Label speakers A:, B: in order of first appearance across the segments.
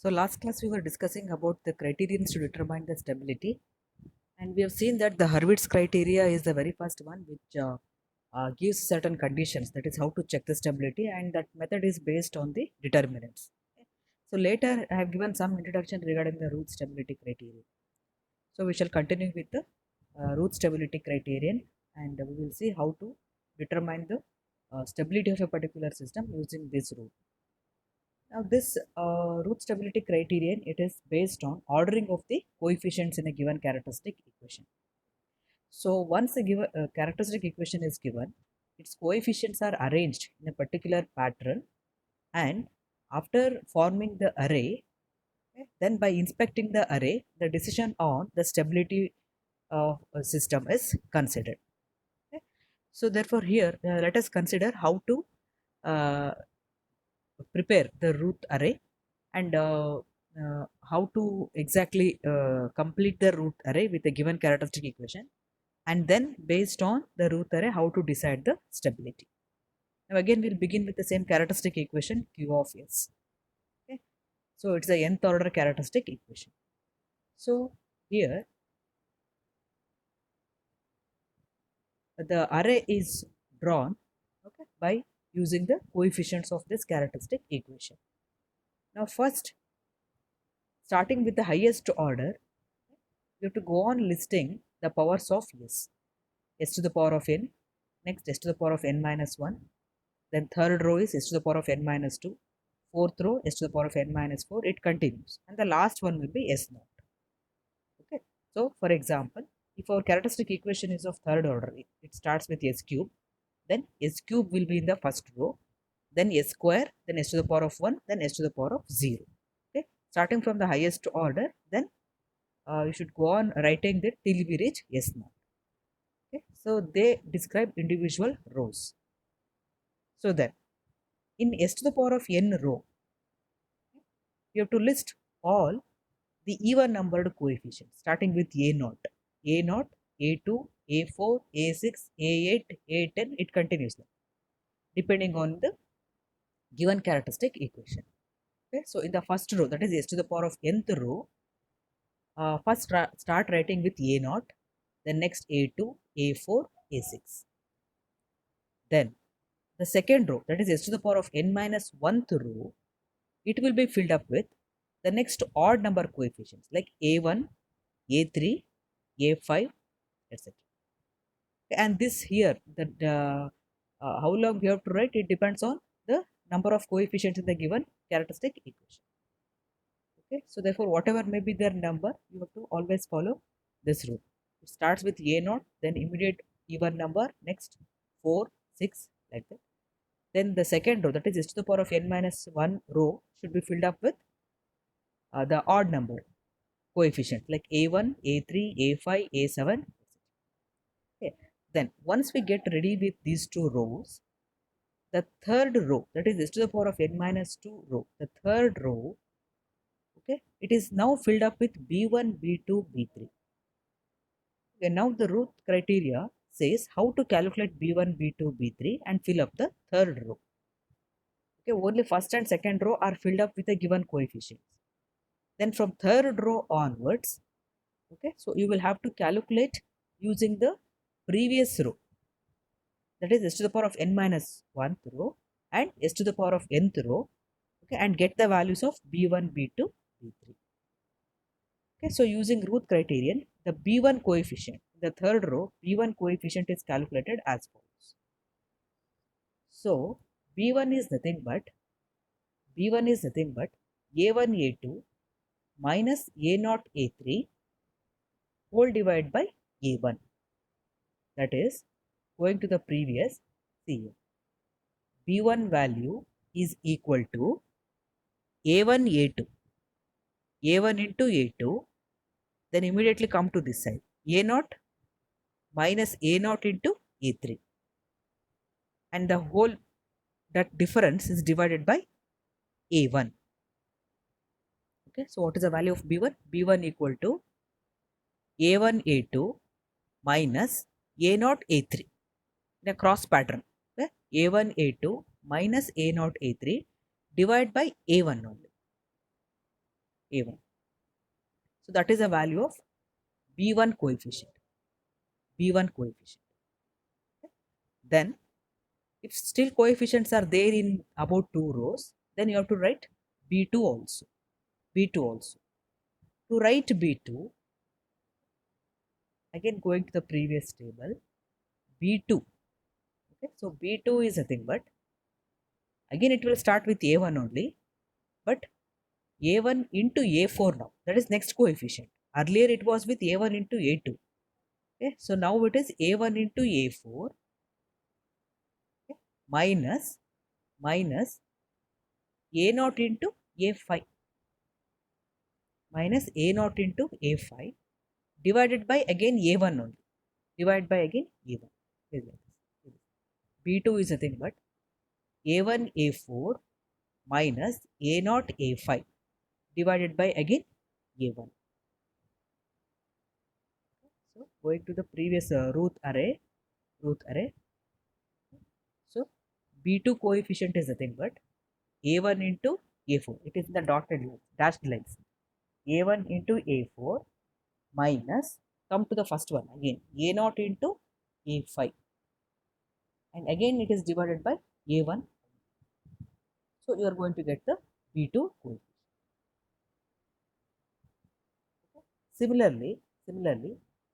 A: So last class we were discussing about the criterions to determine the stability, and we have seen that the Hurwitz criteria is the very first one which gives certain conditions, that is how to check the stability, and that method is based on the determinants. So later I have given some introduction regarding the root stability criterion. So we shall continue with the root stability criterion, and we will see how to determine the stability of a particular system using this rule. Now, this root stability criterion, it is based on ordering of the coefficients in a given characteristic equation. So, once a given characteristic equation is given, its coefficients are arranged in a particular pattern, and after forming the array, then by inspecting the array, the decision on the stability of a system is considered. Okay. So, therefore, here let us consider how to uh, prepare the root array, and how to exactly complete the root array with a given characteristic equation, and then based on the root array how to decide the stability. Now again we'll begin with the same characteristic equation q of s. Okay, so it's a nth order characteristic equation. So here the array is drawn, okay, by using the coefficients of this characteristic equation. Now first, starting with the highest order, you have to go on listing the powers of s to the power of n, next s to the power of n minus 1, then third row is s to the power of n minus 2, fourth row s to the power of n minus 4, it continues, and the last one will be s naught. Okay, so for example, if our characteristic equation is of third order, it starts with s cube, then s cube will be in the first row, then s square, then s to the power of 1, then s to the power of 0. Okay, starting from the highest order, then you should go on writing that till we reach s naught. Okay, so they describe individual rows. So then in s to the power of n row, you have to list all the even numbered coefficients starting with a naught, a2, a4, a6, a8, a10, it continues then, depending on the given characteristic equation. Okay, so in the first row, that is s to the power of nth row, first start writing with a naught, then next a2, a4, a6. Then the second row, that is s to the power of n minus 1th row, it will be filled up with the next odd number coefficients like a1, a3, a5, etc. And this here, that how long you have to write, it depends on the number of coefficients in the given characteristic equation. Okay, so therefore whatever may be their number, you have to always follow this rule. It starts with a naught, then immediate even number, next 4, 6, like that. Then the second row, that is s to the power of n minus 1 row, should be filled up with the odd number coefficient like a1, a3, a5, a7. Okay. Then once we get ready with these two rows, the third row, that is s to the power of n minus 2 row, the third row, okay, it is now filled up with b1, b2, b3. Okay, now the root criteria says how to calculate b1, b2, b3 and fill up the third row. Okay, only first and second row are filled up with a given coefficient. Then from third row onwards, okay, so you will have to calculate using the previous row, that is s to the power of n minus 1th row and s to the power of nth row, okay, and get the values of b1, b2, b3. Okay, so using root criterion, the b1 coefficient, the third row, b1 coefficient is calculated as follows. So b1 is nothing but a1 a2 minus a naught a3 whole divided by a1, that is going to the previous. See, b1 value is equal to a1 a2, a1 into a2, then immediately come to this side, a naught minus a naught into a3, and the whole, that difference is divided by a1. Okay, so what is the value of b1? b1 equal to a1 a2 minus a naught a3 in a cross pattern. Okay, a1 a2 minus a naught a3 divided by a1 only. A1. So that is a value of B1 coefficient. B1 coefficient. Then if still coefficients are there in about 2 rows, then you have to write B2 also. B2 also. To write B2, again going to the previous table, B2. Okay, so B2 is nothing but, again it will start with A1 only, but A1 into A4 now. That is next coefficient. Earlier it was with A1 into A2. Okay, so now it is A1 into A4, okay, minus A0 into A5, minus A0 into A5 divided by again A1 only. Divide by again A1. B2 is nothing but A1 A4 minus A0 A5 divided by again A1. So going to the previous root array. So B2 coefficient is nothing but A1 into A4. It is in the dotted lines, dashed lines. A1 into A4 minus, come to the first one again, A0 into A5, and again it is divided by A1. So you are going to get the B2 coefficient. Similarly,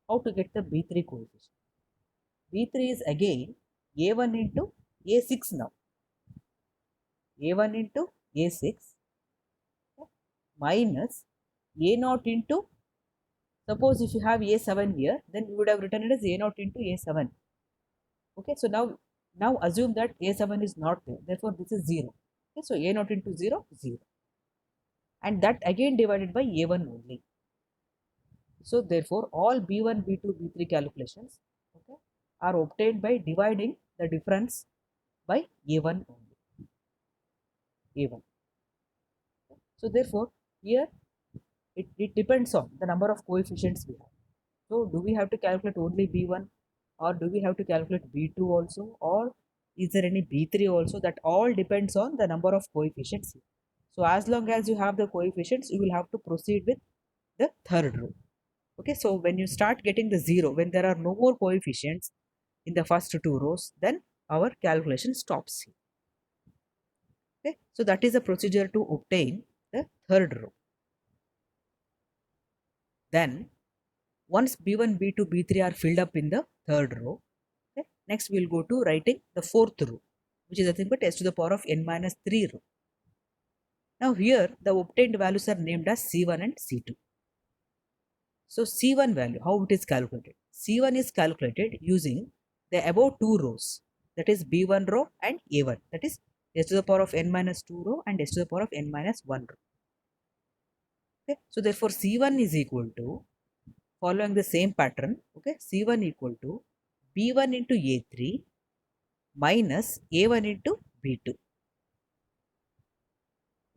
A: how to get the B3 coefficient? B3 is again A1 into A6 now. A1 into A6 minus A0 into, suppose if you have A7 here, then you would have written it as A0 into A7. Okay, so now assume that A7 is not there, therefore this is 0. Okay, so A0 into 0, 0. And that again divided by A1 only. So therefore all B1, B2, B3 calculations, okay, are obtained by dividing the difference by A1 only. A1. So therefore here it depends on the number of coefficients we have. So do we have to calculate only B1, or do we have to calculate B2 also, or is there any B3 also? That all depends on the number of coefficients here. So as long as you have the coefficients, you will have to proceed with the third row. Okay, so when you start getting the 0, when there are no more coefficients in the first 2 rows, then our calculation stops here. Okay, so that is the procedure to obtain the third row. Then once B1, B2, B3 are filled up in the third row, okay, next we will go to writing the fourth row, which is nothing but s to the power of n minus 3 row. Now here the obtained values are named as C1 and C2. So C1 value, how it is calculated? C1 is calculated using the above 2 rows, that is B1 row and A1, that is s to the power of n minus 2 row and s to the power of n minus 1 row. Okay, so therefore C1 is equal to, following the same pattern, okay, C1 equal to B1 into A3 minus A1 into B2.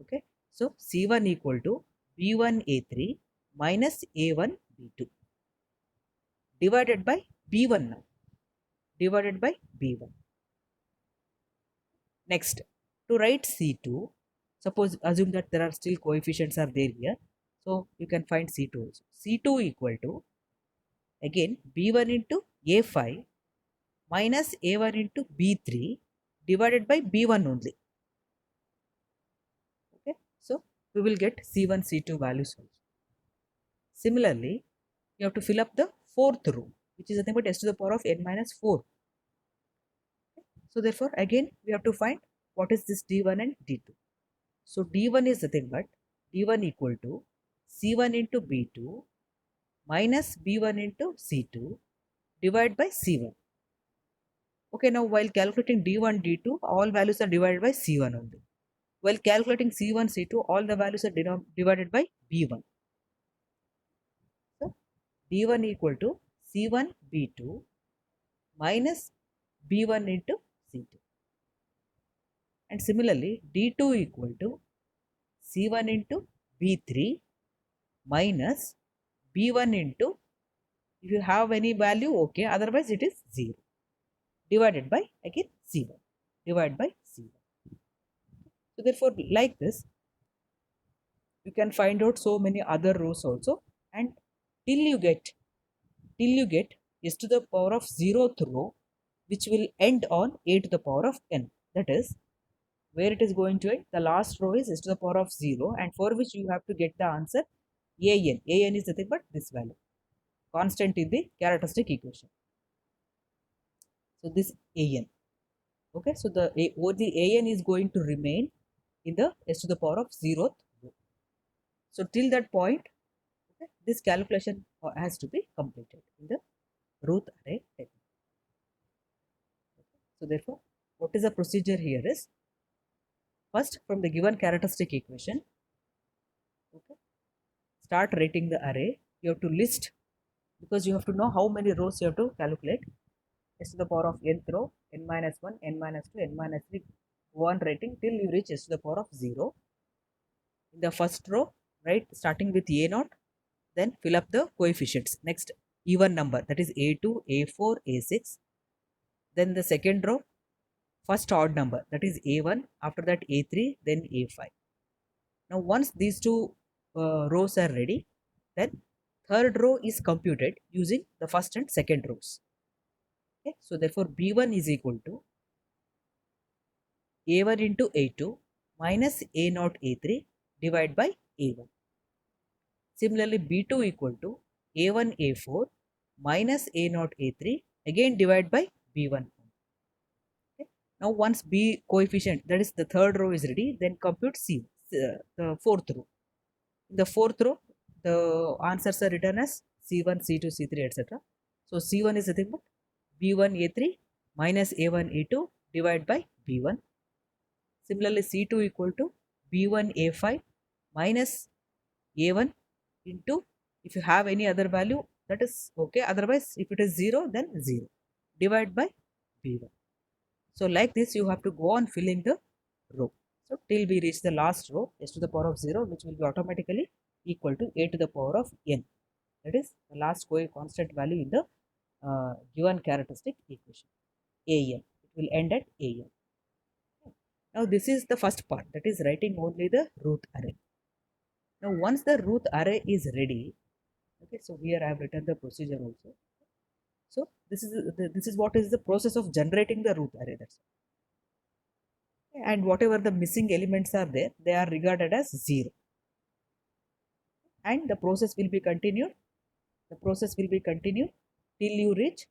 A: Okay, so C1 equal to B1 A3 minus A1 B2 divided by B1 now, divided by B1. Next, to write C2, suppose assume that there are still coefficients are there here, so you can find C2 also. C2 equal to again B1 into A5 minus A1 into B3 divided by B1 only. Okay, so we will get C1, C2 values also. Similarly, you have to fill up the fourth row, which is nothing but s to the power of n minus 4. So therefore again we have to find what is this d1 and d2. So d1 is nothing but d1 equal to c1 into b2 minus b1 into c2 divided by c1. Okay, now while calculating d1, d2, all values are divided by c1 only. While calculating c1, c2, all the values are divided by b1. So d1 equal to c1 b2 minus b1 into c2. And similarly, d2 equal to c1 into b3 minus b1 into, if you have any value, okay, otherwise it is 0, divided by again c1, divided by c1. So therefore like this you can find out so many other rows also, and till you get s to the power of 0th row, which will end on a to the power of n. That is where it is going to end. The last row is s to the power of 0, and for which you have to get the answer an. An is nothing but this value, constant in the characteristic equation. So this an. Okay, so the an is going to remain in the s to the power of 0th row. So till that point, okay, this calculation has to be completed in the Routh array technique. Okay. So therefore, what is the procedure here is, first from the given characteristic equation, okay, start writing the array. You have to list, because you have to know how many rows you have to calculate. S to the power of nth row, n minus 1, n minus 2, n minus 3, go on writing till you reach s to the power of 0. In the first row, write starting with a0, then fill up the coefficients. Next, even number, that is a2, a4, a6. Then the second row, first odd number, that is a1, after that a3, then a5. Now once these two rows are ready, then third row is computed using the first and second rows. Okay, so therefore b1 is equal to a1 into a2 minus a0 a3 divided by a1. Similarly, b2 equal to a1 a4 minus a0 a3 again divided by b1. Okay. Now once b coefficient, that is the third row, is ready, then compute c, the fourth row. In the fourth row, the answers are written as c1, c2, c3, etc. So c1 is nothing but b1 a3 minus a1 a2 divided by b1. Similarly, c2 equal to b1 a5 minus a1 into, if you have any other value, that is okay, otherwise if it is 0, then 0 divided by b1. So like this you have to go on filling the row. So till we reach the last row, s to the power of 0, which will be automatically equal to a to the power of n. That is the last constant value in the given characteristic equation, an. It will end at an. Now this is the first part, that is writing only the Routh array. Now once the Routh array is ready, okay, so here I have written the procedure also. So this is what is the process of generating the Routh array. That's it. And whatever the missing elements are there, they are regarded as 0, and the process will be continued. The process will be continued till you reach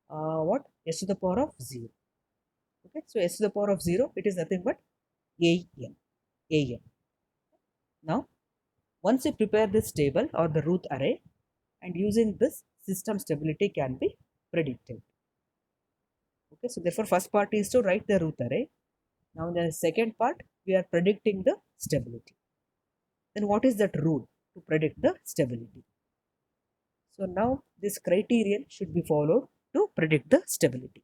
A: what, s to the power of 0. Okay, so s to the power of 0, it is nothing but an. Now once you prepare this table or the Routh array, and using this, system stability can be predicted. Okay, so therefore first part is to write the Routh array. Now in the second part, we are predicting the stability. Then what is that rule to predict the stability? So now this criterion should be followed to predict the stability.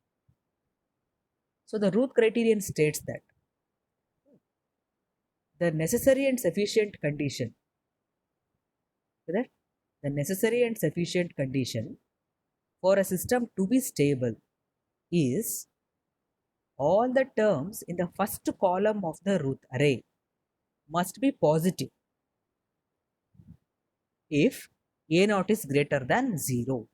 A: So the Routh criterion states that the necessary and sufficient condition, that the necessary and sufficient condition for a system to be stable is all the terms in the first column of the Routh array must be positive if a0 is greater than 0.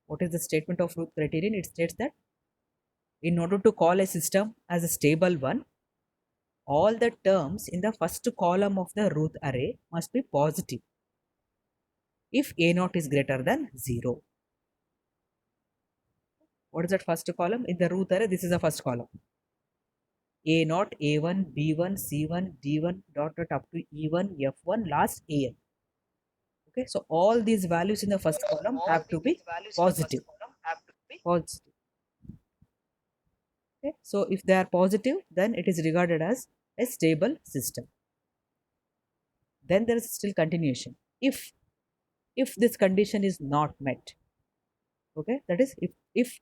A: What is the statement of Routh criterion? It states that in order to call a system as a stable one, all the terms in the first column of the Routh array must be positive if a0 is greater than 0. What is that first column? In the Routh array, this is the first column. a0, a1, b1, c1, d1, dot dot up to e1, f1, last an. Okay, so all these values in the first column have to be positive. Positive. Okay, so if they are positive, then it is regarded as a stable system. Then there is still continuation. If this condition is not met, okay, that is if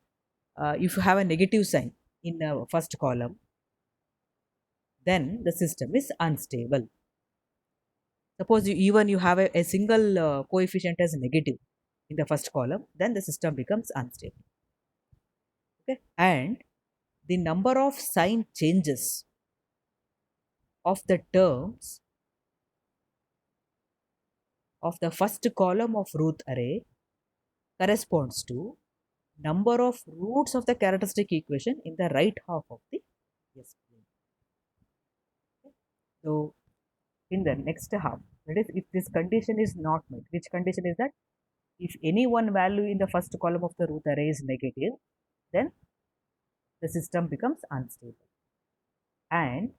A: you have a negative sign in the first column, then the system is unstable. Suppose even you have a single coefficient as negative in the first column, then the system becomes unstable. Okay, and the number of sign changes of the terms of the first column of root array corresponds to number of roots of the characteristic equation in the right half of the S plane. So in the next half, that is, if this condition is not met, which condition is that? If any one value in the first column of the root array is negative, then the system becomes unstable. And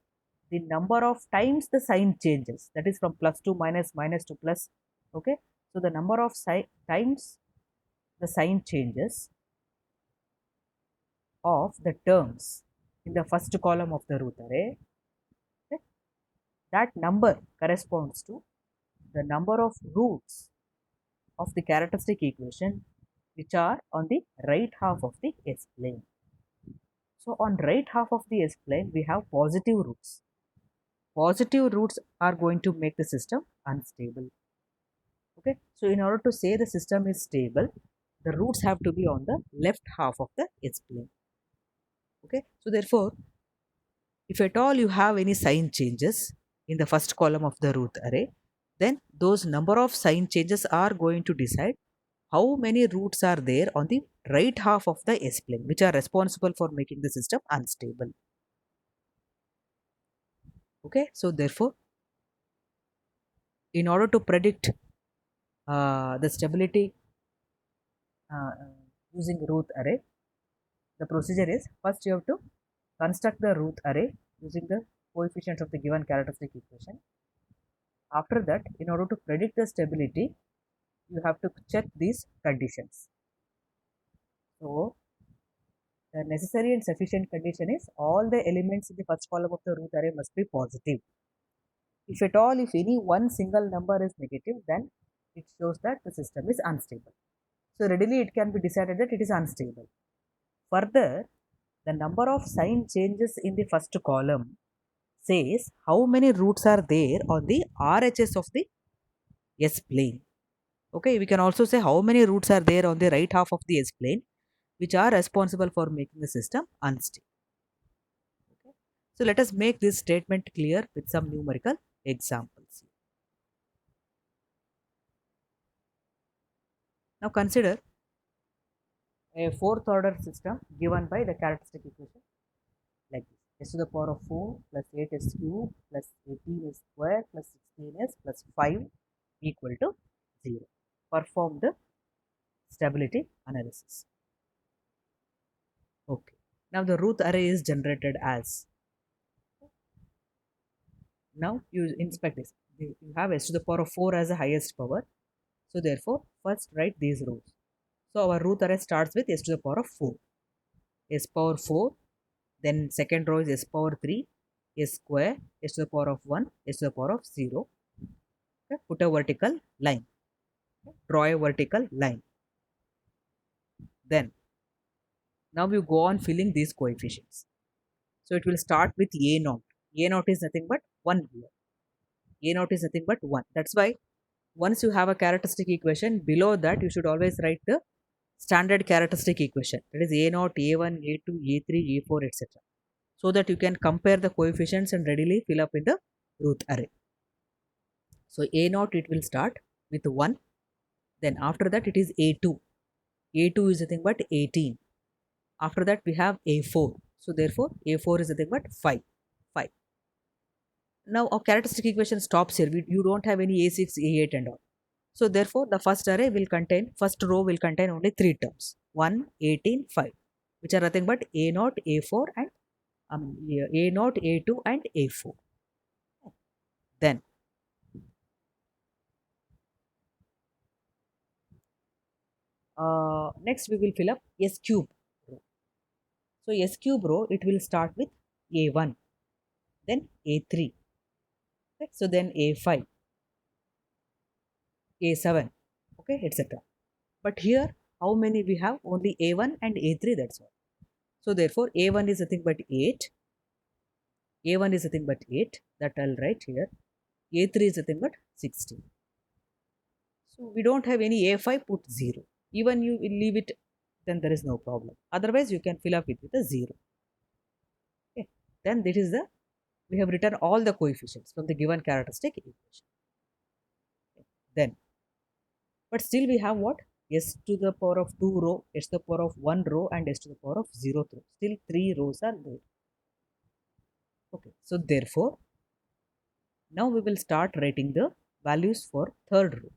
A: the number of times the sign changes, that is from plus to minus, minus to plus. Okay, so the number of times the sign changes of the terms in the first column of the root array, okay, that number corresponds to the number of roots of the characteristic equation which are on the right half of the S plane. So on right half of the S plane we have positive roots. Positive roots are going to make the system unstable. Okay, so in order to say the system is stable, the roots have to be on the left half of the S plane. Okay, so therefore, if at all you have any sign changes in the first column of the root array, then those number of sign changes are going to decide how many roots are there on the right half of the S plane, which are responsible for making the system unstable. Okay, so therefore, in order to predict the stability using root array, the procedure is first you have to construct the root array using the coefficients of the given characteristic equation. After that, in order to predict the stability, you have to check these conditions. So, the necessary and sufficient condition is all the elements in the first column of the root array must be positive. If at all, if any one single number is negative, then it shows that the system is unstable. So, readily it can be decided that it is unstable. Further, the number of sign changes in the first column says how many roots are there on the RHS of the S plane. Okay, we can also say how many roots are there on the right half of the S plane which are responsible for making the system unstable. Okay. So let us make this statement clear with some numerical examples. Now consider a fourth order system given by the characteristic equation like this: s to the power of 4 plus 8s cube plus 18s square plus 16s plus 5 equal to 0. Perform the stability analysis. Okay. Now the root array is generated as. Now you inspect this. You have s to the power of 4 as the highest power. So therefore, first write these rows. So our root array starts with s to the power of 4. S power 4. Then second row is s power 3. S square. S to the power of 1. S to the power of 0. Okay. Put a vertical line. Okay. Draw a vertical line. Then now you go on filling these coefficients. So it will start with a naught. A naught is nothing but 1 here. A naught is nothing but 1. That's why once you have a characteristic equation, below that you should always write the standard characteristic equation. That is a naught, a1, a2, a3, a4, etc. So that you can compare the coefficients and readily fill up in the root array. So a naught it will start with 1. Then after that it is a2. A2 is nothing but 18. After that we have a4. So therefore a4 is nothing but 5. 5. Now our characteristic equation stops here. You don't have any a6, a8 and all. So therefore the first array will contain, first row will contain only 3 terms: 1, 18, 5, which are nothing but a0, a4 and a0, a2 and a4. Then next we will fill up S cube row. So S cube row it will start with a1, then a3, okay? So then a5, a7, okay, etc. But here how many we have? Only a1 and a3, that's all. So therefore a1 is nothing but 8, a1 is nothing but 8, that I'll write here. A3 is nothing but 16. So we don't have any A5, put 0. Even you will leave it, then there is no problem. Otherwise, you can fill up it with a 0. Okay. Then this is the we have written all the coefficients from the given characteristic equation. Then, but still we have what? S to the power of 2 row, s to the power of 1 row, and s to the power of 0th row. Still 3 rows are there. Okay, so therefore, now we will start writing the values for third row.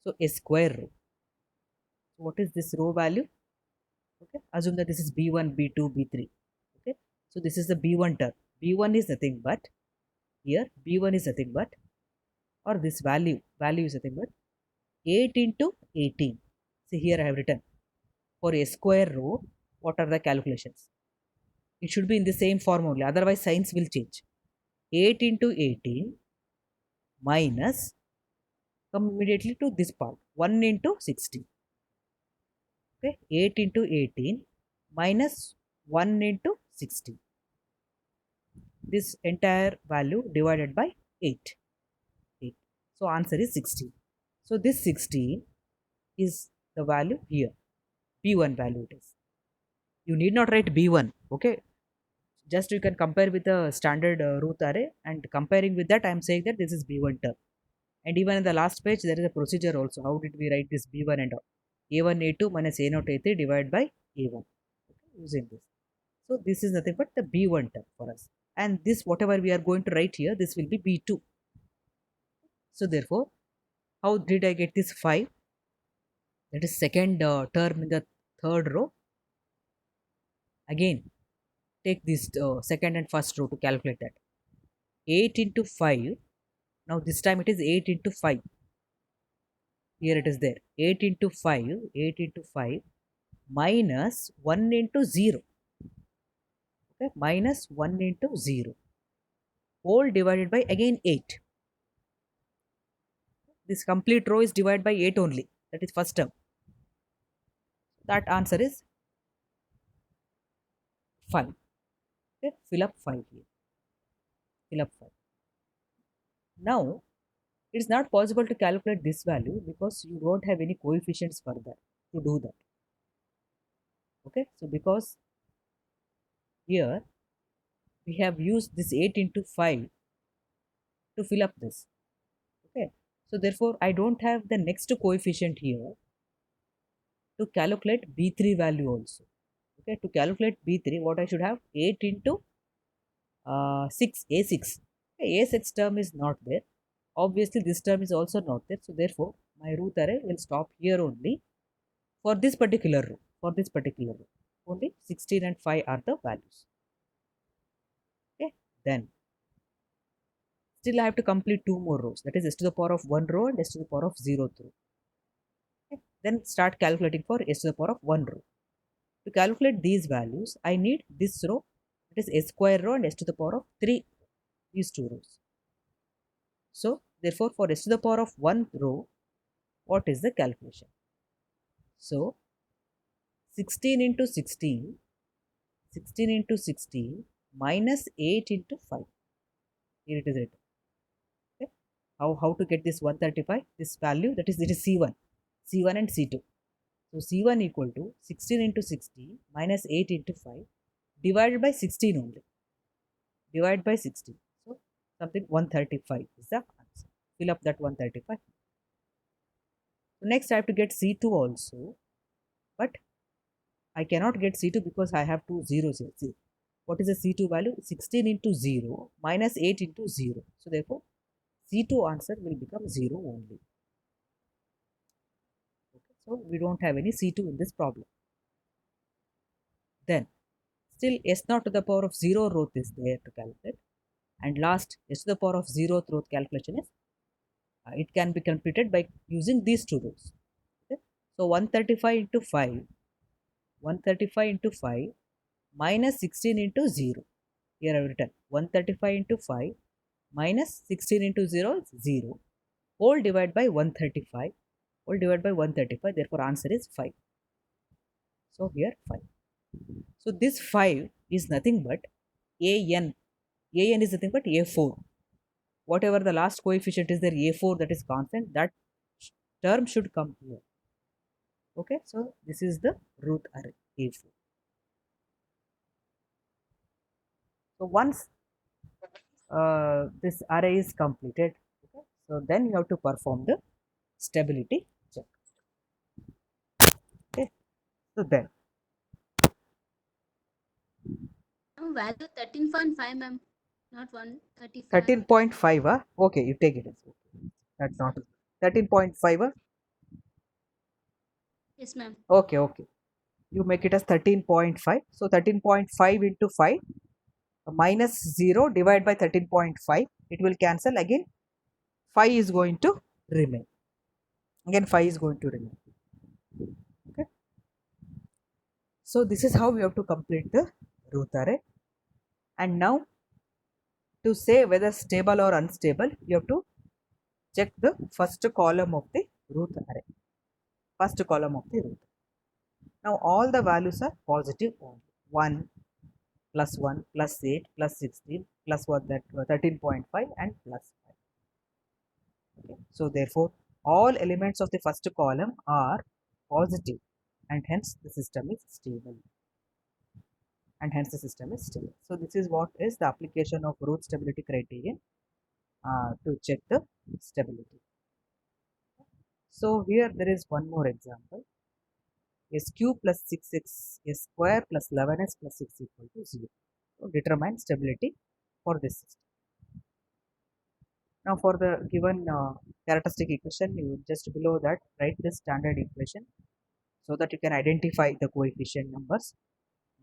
A: So a square row. So what is this row value? Okay, assume that this is b1, b2, b3. Okay, so this is the b1 term. b1 is nothing but here b1 is nothing but, or this value is nothing but 8 into 18. See here I have written for a square row what are the calculations. It should be in the same form only, otherwise signs will change. 8 into 18 minus, come immediately to this part, 1 into 60. Okay, 8 into 18 minus 1 into 60. This entire value divided by 8. 8. So answer is 16. So this 16 is the value here. B1 value it is. You need not write B1. Okay. Just you can compare with the standard root array, and comparing with that I am saying that this is B1 term. And even in the last page there is a procedure also. How did we write this B1 and all? A1 A2 minus A0 A3 divided by A1. Okay, using this. So this is nothing but the B1 term for us. And this whatever we are going to write here, this will be B2. So therefore, how did I get this 5? That is second term in the third row. Again, take this second and first row to calculate that. 8 into 5. Now this time it is 8 into 5. Here it is there. 8 into 5. 8 into 5 minus 1 into 0. Okay, minus 1 into 0. Whole divided by again 8. This complete row is divided by 8 only. That is first term. That answer is 5. Okay, fill up 5 here. Fill up 5. Now, it is not possible to calculate this value because you don't have any coefficients for that to do that. Okay, so because here we have used this 8 into 5 to fill up this. Okay, so therefore I don't have the next coefficient here to calculate B3 value also. Okay, to calculate B3, what I should have? 8 into 6, A6. Okay, A6 term is not there. Obviously, this term is also not there. So therefore, my root array will stop here only for this particular row. For this particular row, only 16 and 5 are the values. Okay, then still I have to complete 2 more rows. That is s to the power of 1 row and s to the power of 0th row. Okay, then start calculating for s to the power of 1 row. To calculate these values, I need this row, that is s square row and s to the power of 3, these 2 rows. So therefore, for s to the power of 1 row, what is the calculation? So 16 into 16, 16 into 16 minus 8 into 5. Here it is written. Okay. How to get this 135? This value, that is, it is C1. C1 and C2. So C1 equal to 16 into 16 minus 8 into 5 divided by 16 only. Divide by 16. So something 135 is the answer. Fill up that 135. So next I have to get C2 also. But I cannot get C2 because I have two zeros here. See, what is the C2 value? 16 into 0 minus 8 into 0. So therefore, C2 answer will become 0 only. Okay. So we don't have any C2 in this problem. Then still S0 to the power of 0 row is there to calculate. And last S to the power of 0th row calculation is it can be completed by using these two rows. Okay. So 135 into 5, 135 into 5 minus 16 into 0. Here I have written 135 into 5 minus 16 into 0 is 0. Whole divided by 135. Whole divided by 135. Therefore, answer is 5. So here 5. So this 5 is nothing but an. An is nothing but a4. Whatever the last coefficient is there, a4, that is constant, that term should come here. Okay, so this is the root array a4. So once this array is completed. Okay? So then you have to perform the stability check. Okay, so then
B: Value 13.5, ma'am. Not 135.
A: 13.5. Okay, you take it as okay. That's not 13.5.
B: Yes, ma'am.
A: Okay, okay. You make it as 13.5. So 13.5 into 5 minus 0 divided by 13.5. It will cancel again. 5 is going to remain. Again 5 is going to remain. Okay. So this is how we have to complete the root array. And now to say whether stable or unstable, you have to check the first column of the root array. First column of the root. Now all the values are positive only. 1 plus 1 plus 8 plus 16 plus what that 13.5 and plus 5. Okay. So therefore all elements of the first column are positive and hence the system is stable. And hence the system is stable. So this is what is the application of root stability criterion to check the stability. So here there is one more example. S cube plus 6x s square plus 11s plus 6 equal to 0. So determine stability for this system. Now for the given characteristic equation, you just below that write this standard equation so that you can identify the coefficient numbers.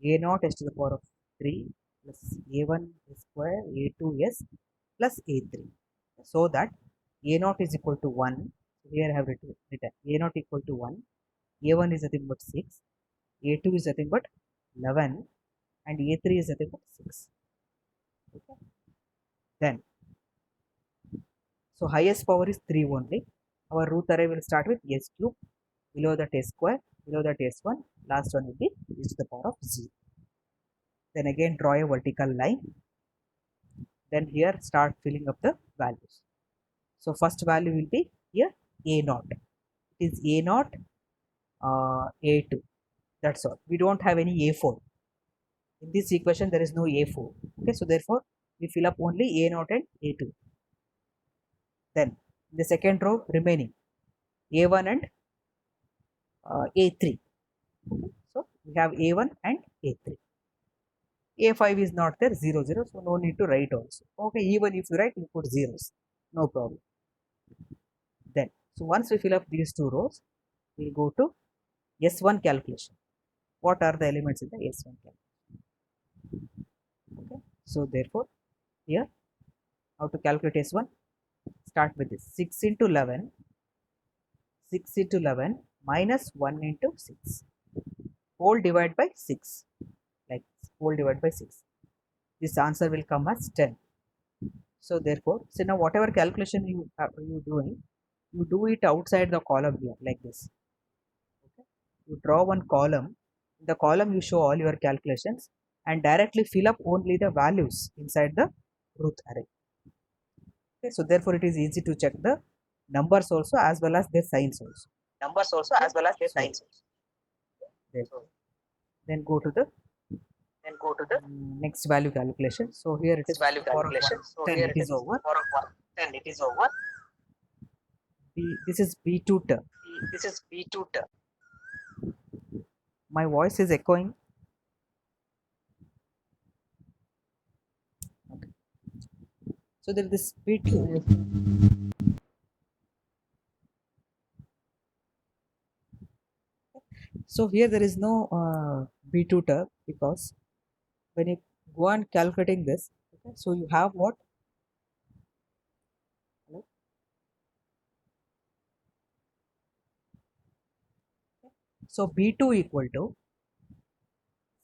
A: A naught s to the power of 3 plus a1 square a2s plus a3. So that a naught is equal to 1. So here I have written a naught equal to 1. A1 is nothing but 6. A2 is nothing but 11 and A3 is nothing but 6. Okay. Then, so highest power is 3 only. Our root array will start with s cube, below that s square, below that s1, last one will be e to the power of 0. Then again draw a vertical line. Then here start filling up the values. So first value will be here a naught. It is a naught, a2. That's all. We don't have any a4. In this equation there is no a4. Okay, so therefore we fill up only a naught and a2. Then the second row remaining a1 and a3. Okay, so we have a1 and a3. a5 is not there, 0 0, so no need to write also. Okay, even if you write, you put zeros, no problem. Then so once we fill up these two rows, we'll go to s1 calculation. What are the elements in the s1 calculation? Okay, so therefore here how to calculate s1? Start with this 6 into 11, 6 into 11 minus 1 into 6, whole divided by 6, like whole divided by 6. This answer will come as 10. So therefore, so now whatever calculation you doing, you do it outside the column here like this. Okay? You draw one column. In the column you show all your calculations and directly fill up only the values inside the root array. Okay, so therefore it is easy to check the numbers also as well as their signs also.
C: Numbers also as well as their signs.
A: Therefore, then go to the next value calculation. So here it is
C: Value
A: power of
C: calculation.
A: 1,
C: So
A: 10,
C: here
A: it is over.
C: power of 1, 10, it is over.
A: This is B2 term.
C: This is B2 term.
A: My voice is echoing. Okay. So there is this B2. So here there is no B2 term because when you go on calculating this, okay, so you have what? Hello? So B2 equal to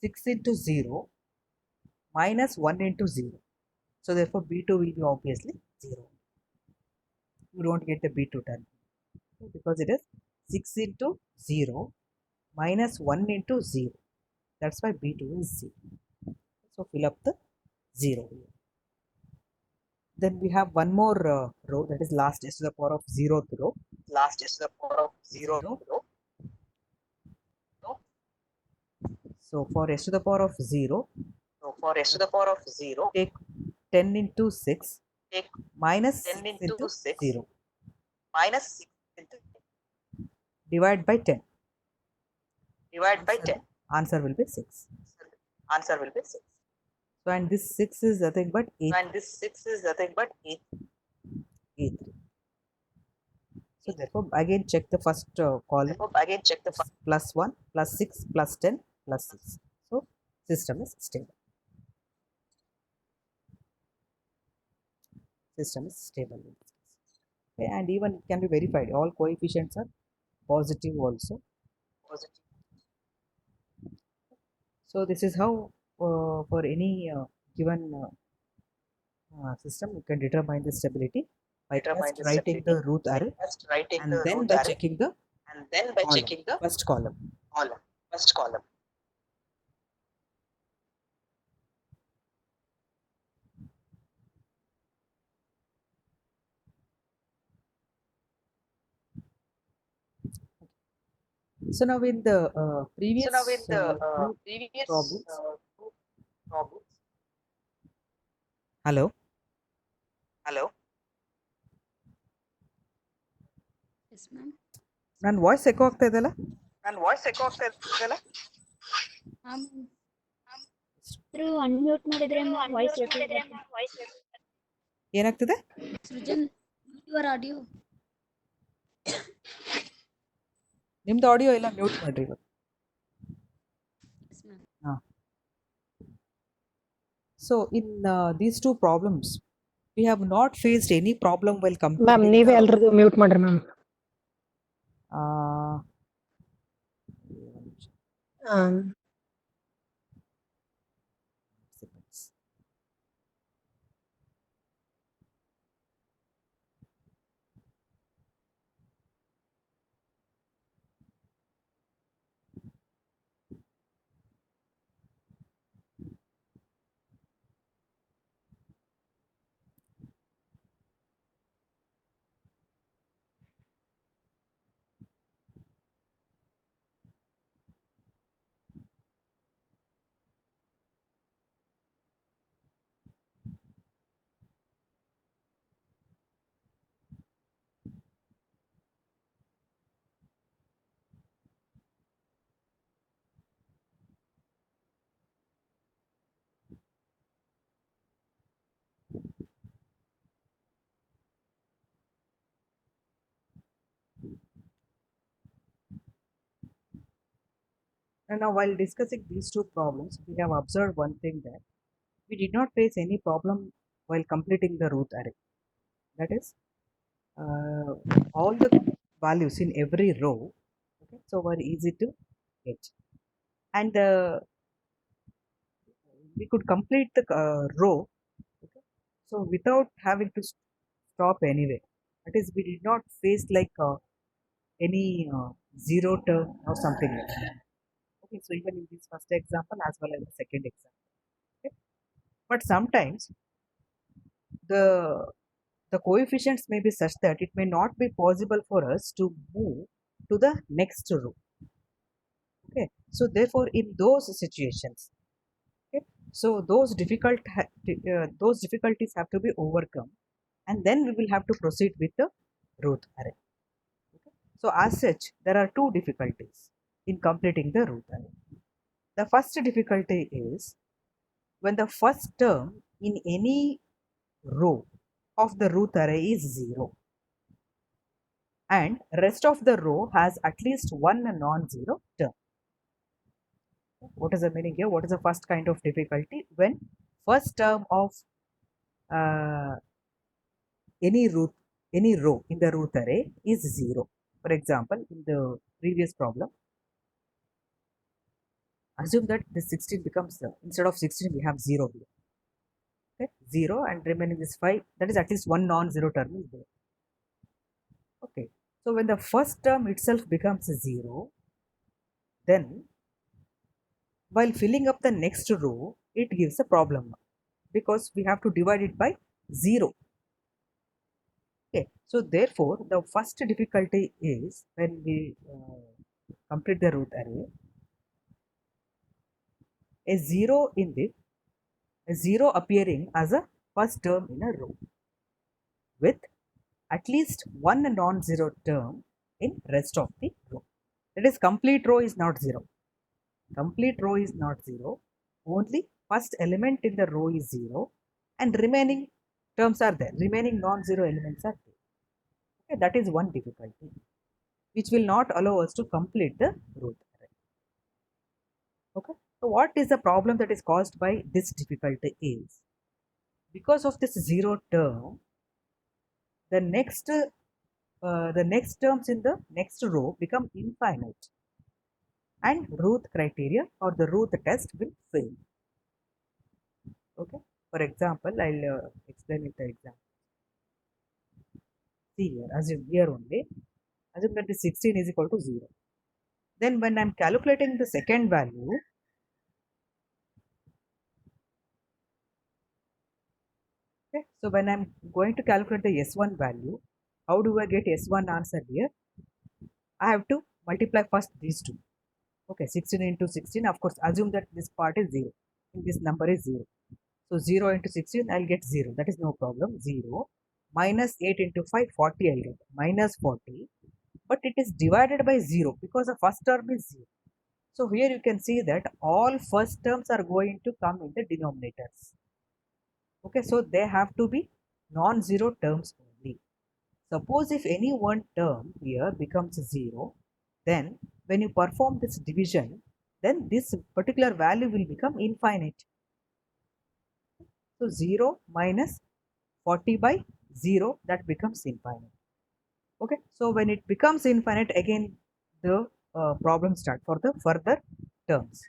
A: 6 into 0 minus 1 into 0. So therefore B2 will be obviously 0. You don't get the B2 term because it is 6 into 0 minus 1 into 0. That's why B2 is 0. So fill up the 0 here. Then we have one more row, that is last s to the power of 0th row.
C: Last is the power of 0.
A: So for s to the power of 0,
C: So for s to the power of 0,
A: take 10 into 6
C: take
A: minus
C: 10
A: 6
C: into
A: into
C: 6
A: 0.
C: minus 6 into
A: Divide by 10.
C: divide by 10.
A: Answer will be 6.
C: Answer will be 6.
A: So, and this 6 is nothing but
C: And this 6 is nothing but
A: A3. So, therefore, again check the first column.
C: Therefore, again check the
A: It's plus 1, plus 6, plus 10, plus 6. So, system is stable. System is stable in this case. Okay, and even it can be verified. All coefficients are positive also.
C: positive.
A: So, this is how for any given system you can determine the stability by
C: Determine
A: first
C: the
A: writing
C: stability
A: the root
C: by
A: array
C: first writing
A: and
C: the
A: then
C: root
A: by
C: array
A: checking the
C: and then by
A: column,
C: checking the
A: first column.
C: first column.
A: So now in the
C: So
A: previous
C: now in the
A: two
C: previous
A: problems.
C: two problems.
A: Hello.
C: Hello.
B: Yes, ma'am.
A: ನನ್ನ voice echo ಆಗ್ತಾ ಇದೆಯಲ್ಲ?
C: ನನ್ನ voice echo ಆಗ್ತಾ ಇದೆಯಲ್ಲ?
B: Unmute ಮಾಡಿದ್ರೆ voice
A: ಏನಾಗ್ತಿದೆ?
B: Srujan your audio.
A: ನಿಮ್ದು audio ಎಲ್ಲ ಮ್ಯೂಟ್ ಮಾಡ್ರಿ ಇವಾಗ.
B: Yes, ma'am.
A: So in these two problems we have not faced any problem while completing.
D: Ma'am ನೀವೇ ಎಲ್ರದ್ದು ಮ್ಯೂಟ್ ಮಾಡ್ರಿ ma'am.
A: And now while discussing these two problems we have observed one thing, that we did not face any problem while completing the root array. That is all the values in every row, okay, so were easy to get, and we could complete the row, okay, so without having to stop anyway. That is, we did not face like any zero term or something like that. Okay, so even in this first example as well as the second example, okay. But sometimes the coefficients may be such that it may not be possible for us to move to the next row. Okay, so therefore in those situations, okay, so those difficulties have to be overcome, and then we will have to proceed with the root array. Okay. So as such there are two difficulties in completing the root array. The first difficulty is when the first term in any row of the root array is 0 and rest of the row has at least one non-zero term. What is the meaning here? What is the first kind of difficulty? When first term of any row in the root array is 0. For example, in the previous problem, assume that the 16 becomes instead of 16 we have 0 here. Okay, 0 and remaining is 5, that is at least one non-zero term is there. Okay, so when the first term itself becomes 0, then while filling up the next row it gives a problem because we have to divide it by 0. Okay, so therefore the first difficulty is when we complete the root array, a 0 appearing as a first term in a row with at least one non-zero term in rest of the row. That is, complete row is not 0. Complete row is not 0. Only first element in the row is 0 and remaining terms are there. Remaining non-zero elements are there. Okay, that is one difficulty which will not allow us to complete the root array. Okay, so what is the problem that is caused by this difficulty is because of this 0 term, the next terms in the next row become infinite and Ruth criteria or the Ruth test will fail. Okay, for example, I'll explain with the example. See here, assume here only, assume that the 16 is equal to 0. Then when I'm calculating the second value, okay, so when I'm going to calculate the S1 value, how do I get S1 answer here? I have to multiply first these two. Okay, 16 into 16, of course, assume that this part is 0 and this number is 0. So 0 into 16, I'll get 0. That is no problem. 0 minus 8 into 5, 40 I'll get. Minus 40. But it is divided by 0 because the first term is 0. So here you can see that all first terms are going to come in the denominators. Okay, so they have to be non-zero terms only. Suppose if any one term here becomes 0, then when you perform this division, then this particular value will become infinite. So 0 minus 40 by 0, that becomes infinite. Okay, so when it becomes infinite, again the problem start for the further terms.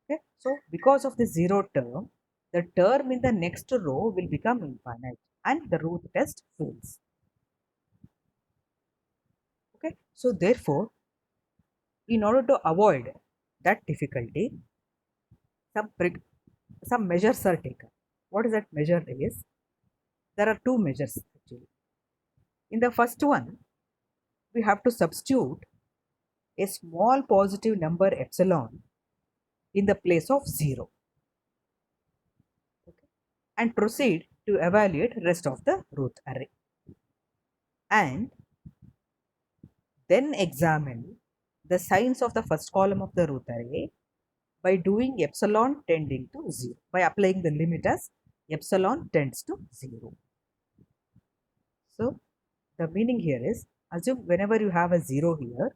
A: Okay, so because of the 0 term, the term in the next row will become infinite and the Ruth test fails. Okay, so therefore, in order to avoid that difficulty, some measures are taken. What is that measure is? There are two measures actually. In the first one, we have to substitute a small positive number epsilon in the place of 0. Okay, and proceed to evaluate rest of the Ruth array. And then examine the signs of the first column of the Ruth array by doing epsilon tending to 0, by applying the limit as epsilon tends to 0. So the meaning here is, assume whenever you have a 0 here,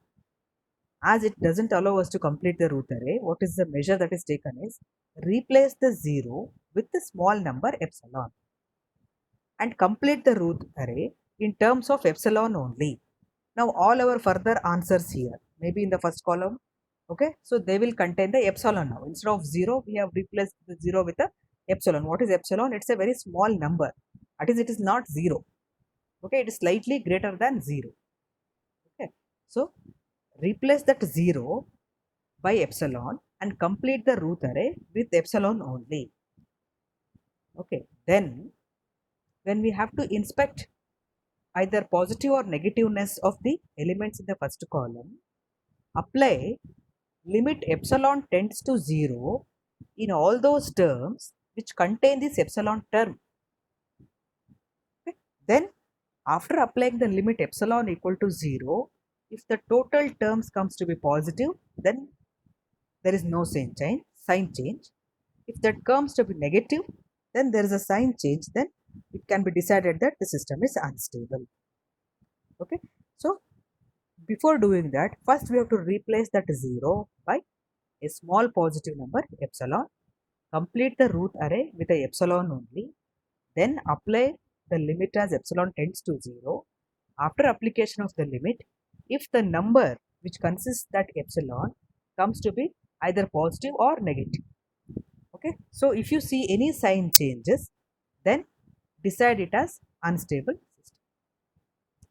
A: as it doesn't allow us to complete the Ruth array, what is the measure that is taken is replace the 0 with the small number epsilon and complete the Ruth array in terms of epsilon only. Now all our further answers here, maybe in the first column, okay, so they will contain the epsilon now. Instead of 0, we have replaced the 0 with a epsilon. What is epsilon? It's a very small number. That is, it is not 0. Okay, it is slightly greater than 0. Okay, so replace that 0 by epsilon and complete the Ruth array with epsilon only. Okay, then when we have to inspect either positive or negativeness of the elements in the first column, apply limit epsilon tends to 0 in all those terms which contain this epsilon term. Okay. Then after applying the limit epsilon equal to 0, if the total terms comes to be positive, then there is no sign change. If that comes to be negative, then there is a sign change, then it can be decided that the system is unstable. Okay, so before doing that, first we have to replace that 0 by a small positive number epsilon, complete the Ruth array with a epsilon only, then apply the limit as epsilon tends to 0. After application of the limit, if the number which consists that epsilon comes to be either positive or negative. Okay, so if you see any sign changes, then decide it as unstable system.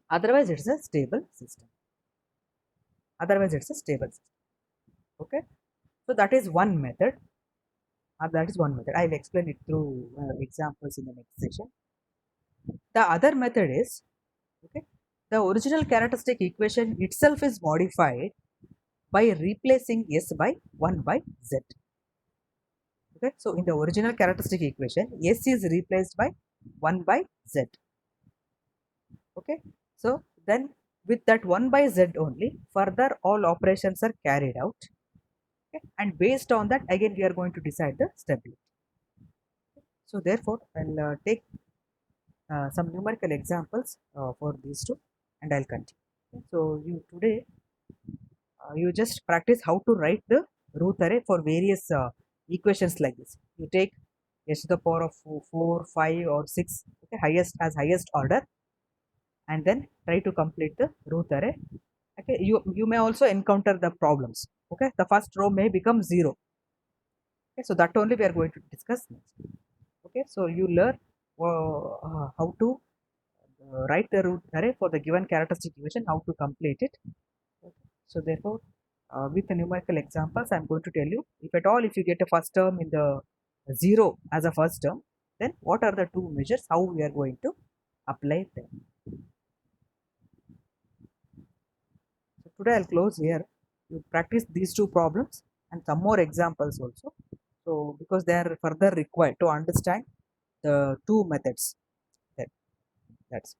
A: Otherwise, it's a stable system. Okay, so that is one method. I'll explain it through examples in the next session. The other method is, okay, the original characteristic equation itself is modified by replacing S by 1 by Z. Okay, so in the original characteristic equation, S is replaced by 1 by z. Okay, so then with that 1 by z only, further all operations are carried out. Okay, and based on that again we are going to decide the stability. So therefore I'll take some numerical examples for these two, and I'll continue. Okay, so you today you just practice how to write the Ruth array for various equations like this. You take s to the power of 4, 5 or 6, okay, highest as highest order, and then try to complete the Ruth array. Okay, you may also encounter the problems. Okay, the first row may become 0. Okay, so that only we are going to discuss next. Okay, so you learn how to write the Ruth array for the given characteristic equation, how to complete it. Okay. So therefore with the numerical examples I'm going to tell you, if at all if you get a first term in the 0 as a first term, then what are the two measures, how we are going to apply them. So today I'll close here. You practice these two problems and some more examples also, so because they are further required to understand the two methods. That's